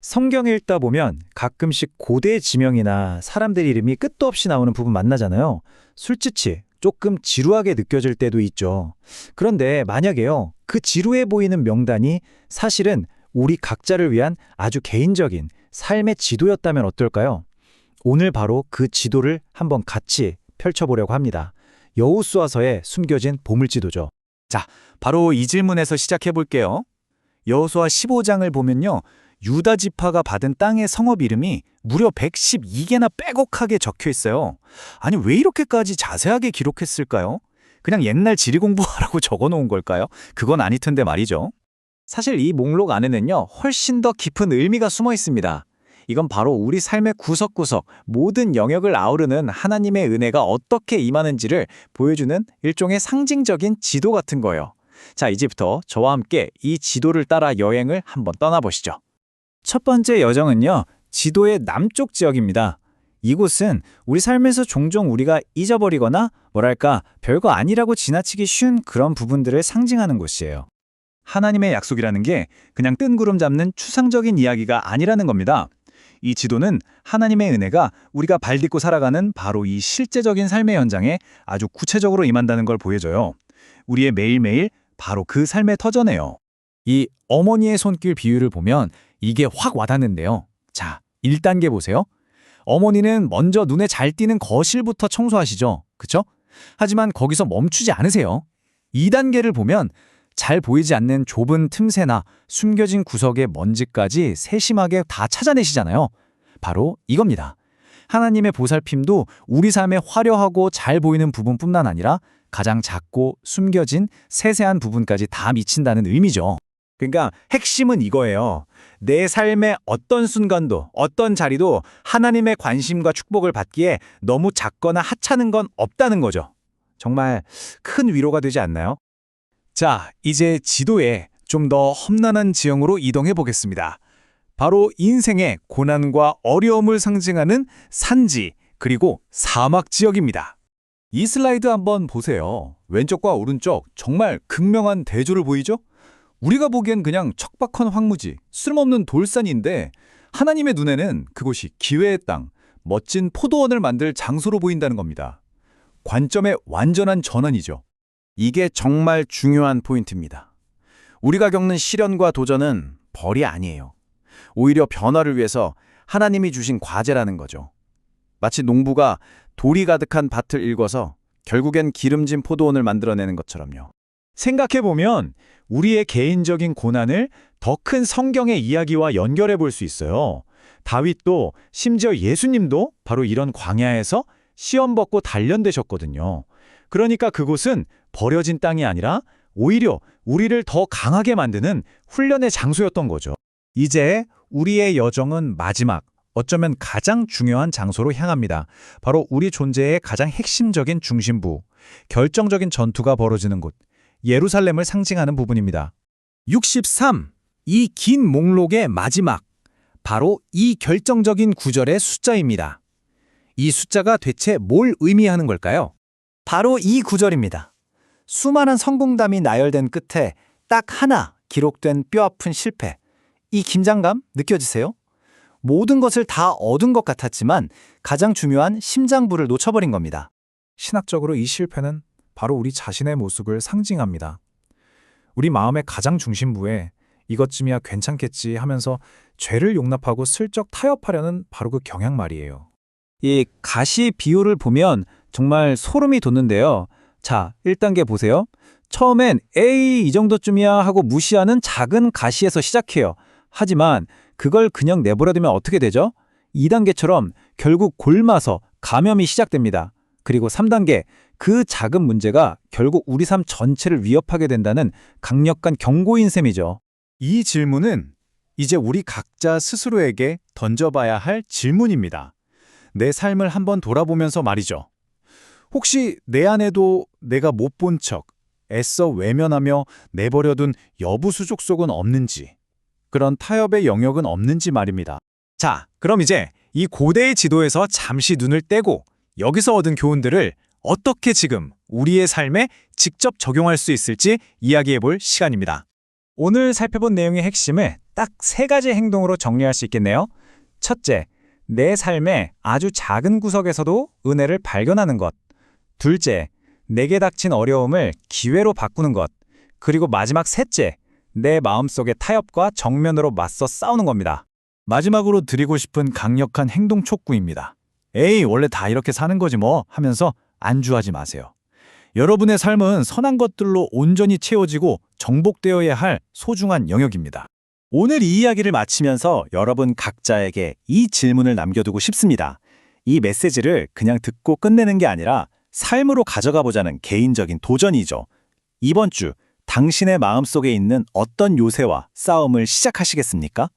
성경 읽다 보면 가끔씩 고대 지명이나 사람들 이름이 끝도 없이 나오는 부분 만나잖아요. 술집이 조금 지루하게 느껴질 때도 있죠. 그런데 만약에요, 그 지루해 보이는 명단이 사실은 우리 각자를 위한 아주 개인적인 삶의 지도였다면 어떨까요? 오늘 바로 그 지도를 한번 같이 펼쳐보려고 합니다. 여호수아서에 숨겨진 보물지도죠. 자, 바로 이 질문에서 시작해 볼게요. 여호수아 15장을 보면요. 유다 지파가 받은 땅의 성읍 이름이 무려 112개나 빼곡하게 적혀 있어요. 아니, 왜 이렇게까지 자세하게 기록했을까요? 그냥 옛날 지리 공부하라고 적어 놓은 걸까요? 그건 아닐 텐데 말이죠. 사실 이 목록 안에는요, 훨씬 더 깊은 의미가 숨어 있습니다. 이건 바로 우리 삶의 구석구석, 모든 영역을 아우르는 하나님의 은혜가 어떻게 임하는지를 보여주는 일종의 상징적인 지도 같은 거예요. 자, 이제부터 저와 함께 이 지도를 따라 여행을 한번 떠나보시죠. 첫 번째 여정은요, 지도의 남쪽 지역입니다. 이곳은 우리 삶에서 종종 우리가 잊어버리거나 뭐랄까 별거 아니라고 지나치기 쉬운 그런 부분들을 상징하는 곳이에요. 하나님의 약속이라는 게 그냥 뜬구름 잡는 추상적인 이야기가 아니라는 겁니다. 이 지도는 하나님의 은혜가 우리가 발 딛고 살아가는 바로 이 실제적인 삶의 현장에 아주 구체적으로 임한다는 걸 보여줘요. 우리의 매일매일 바로 그 삶의 터전이에요. 이 어머니의 손길 비유를 보면 이게 확 와닿는데요. 자, 1단계 보세요. 어머니는 먼저 눈에 잘 띄는 거실부터 청소하시죠. 그쵸? 하지만 거기서 멈추지 않으세요. 2단계를 보면 잘 보이지 않는 좁은 틈새나 숨겨진 구석의 먼지까지 세심하게 다 찾아내시잖아요. 바로 이겁니다. 하나님의 보살핌도 우리 삶에 화려하고 잘 보이는 부분뿐만 아니라 가장 작고 숨겨진 세세한 부분까지 다 미친다는 의미죠. 그러니까 핵심은 이거예요. 내 삶의 어떤 순간도, 어떤 자리도 하나님의 관심과 축복을 받기에 너무 작거나 하찮은 건 없다는 거죠. 정말 큰 위로가 되지 않나요? 자, 이제 지도에 좀 더 험난한 지형으로 이동해 보겠습니다. 바로 인생의 고난과 어려움을 상징하는 산지, 그리고 사막 지역입니다. 이 슬라이드 한번 보세요. 왼쪽과 오른쪽 정말 극명한 대조를 보이죠? 우리가 보기엔 그냥 척박한 황무지, 쓸모없는 돌산인데 하나님의 눈에는 그곳이 기회의 땅, 멋진 포도원을 만들 장소로 보인다는 겁니다. 관점의 완전한 전환이죠. 이게 정말 중요한 포인트입니다. 우리가 겪는 시련과 도전은 벌이 아니에요. 오히려 변화를 위해서 하나님이 주신 과제라는 거죠. 마치 농부가 돌이 가득한 밭을 일궈서 결국엔 기름진 포도원을 만들어내는 것처럼요. 생각해보면 우리의 개인적인 고난을 더 큰 성경의 이야기와 연결해 볼 수 있어요. 다윗도 심지어 예수님도 바로 이런 광야에서 시험 벗고 단련되셨거든요. 그러니까 그곳은 버려진 땅이 아니라 오히려 우리를 더 강하게 만드는 훈련의 장소였던 거죠. 이제 우리의 여정은 마지막, 어쩌면 가장 중요한 장소로 향합니다. 바로 우리 존재의 가장 핵심적인 중심부, 결정적인 전투가 벌어지는 곳, 예루살렘을 상징하는 부분입니다. 63. 이 긴 목록의 마지막. 바로 이 결정적인 구절의 숫자입니다. 이 숫자가 대체 뭘 의미하는 걸까요? 바로 이 구절입니다. 수많은 성공담이 나열된 끝에 딱 하나 기록된 뼈아픈 실패. 이 긴장감 느껴지세요? 모든 것을 다 얻은 것 같았지만 가장 중요한 심장부를 놓쳐버린 겁니다. 신학적으로 이 실패는 바로 우리 자신의 모습을 상징합니다. 우리 마음의 가장 중심부에 이것쯤이야 괜찮겠지 하면서 죄를 용납하고 슬쩍 타협하려는 바로 그 경향 말이에요. 이 가시 비율을 보면 정말 소름이 돋는데요. 자, 1단계 보세요. 처음엔 에이 이 정도쯤이야 하고 무시하는 작은 가시에서 시작해요. 하지만 그걸 그냥 내버려두면 어떻게 되죠? 2단계처럼 결국 골마서 감염이 시작됩니다. 그리고 3단계, 그 작은 문제가 결국 우리 삶 전체를 위협하게 된다는 강력한 경고인 셈이죠. 이 질문은 이제 우리 각자 스스로에게 던져봐야 할 질문입니다. 내 삶을 한번 돌아보면서 말이죠. 혹시 내 안에도 내가 못 본 척, 애써 외면하며 내버려둔 여부수족 속은 없는지, 그런 타협의 영역은 없는지 말입니다. 자, 그럼 이제 이 고대의 지도에서 잠시 눈을 떼고 여기서 얻은 교훈들을 어떻게 지금 우리의 삶에 직접 적용할 수 있을지 이야기해 볼 시간입니다. 오늘 살펴본 내용의 핵심을 딱 세 가지 행동으로 정리할 수 있겠네요. 첫째, 내 삶의 아주 작은 구석에서도 은혜를 발견하는 것. 둘째, 내게 닥친 어려움을 기회로 바꾸는 것. 그리고 마지막 셋째, 내 마음속의 타협과 정면으로 맞서 싸우는 겁니다. 마지막으로 드리고 싶은 강력한 행동 촉구입니다. 에이, 원래 다 이렇게 사는 거지 뭐 하면서 안주하지 마세요. 여러분의 삶은 선한 것들로 온전히 채워지고 정복되어야 할 소중한 영역입니다. 오늘 이 이야기를 마치면서 여러분 각자에게 이 질문을 남겨두고 싶습니다. 이 메시지를 그냥 듣고 끝내는 게 아니라 삶으로 가져가 보자는 개인적인 도전이죠. 이번 주 당신의 마음속에 있는 어떤 요새와 싸움을 시작하시겠습니까?